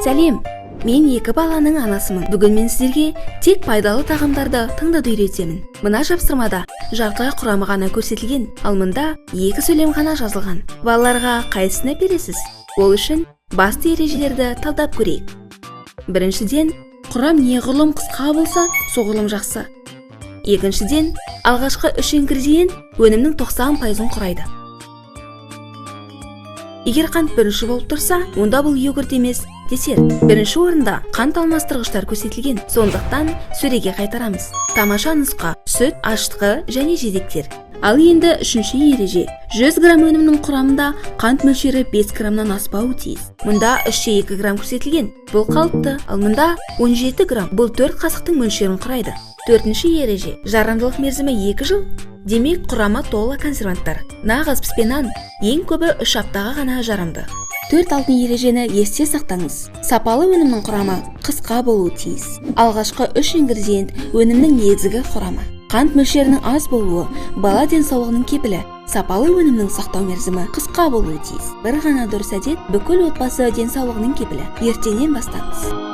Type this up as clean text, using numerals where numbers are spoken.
Сәлем, мен екі баланың анасымын. Бүгін мен сіздерге тек пайдалы тағамдарды таңдауды үйретемін. Мына жапсырмада жартылай құрамы ғана көрсетілген, ал мұнда екі сөйлем ғана жазылған. Балаларға қайсыны бересіз? Ол үшін басты ережелерді талдап көрейік. Біріншіден, құрам неғұрлым қысқа болса, соғұрлым жақсы. Екіншіден, алғашқы 3 ингредиент өнімнің 90%-ын құрайды. Егер қант бірінші болып тұрса, онда бұл йогурт емес, десерт. Бірінші орында қант алмастырғыштар көрсетілген, сондықтан сөреге қайтарамыз. Тамаша нұсқа: сүт, ашытқы және жидектер. Ал енді үшінші ереже: 100 грамм өнімнің құрамында қант мөлшері 5 граммнан аспауы тиіс. Мұнда 3-2 грамм көрсетілген, бұл қалыпты. Ал мұнда 17 грамм, бұл 4 қасықтың мөлшерін құрайды. Төртінші ереже: жарамдылық мерзімі 2 жыл. Демек, құрамы толы консерванттар. Нағыз піспен ең көбі 3 аптаға ғана жарамды. 4 алтын ережені есте сақтаңыз. Сапалы өнімнің құрамы қысқа болуы тиіс. Алғашқы 3 ингредиент өнімнің негізгі құрамы. Қант мөлшерінің аз болуы бала денсаулығының кепілі. Сапалы өнімнің сақтау мерзімі қысқа болуы тиіс. Бір ғана дұрыс әдет бүкіл отбасы денсаулығының кепілі. Ертеңнен бастаңыз.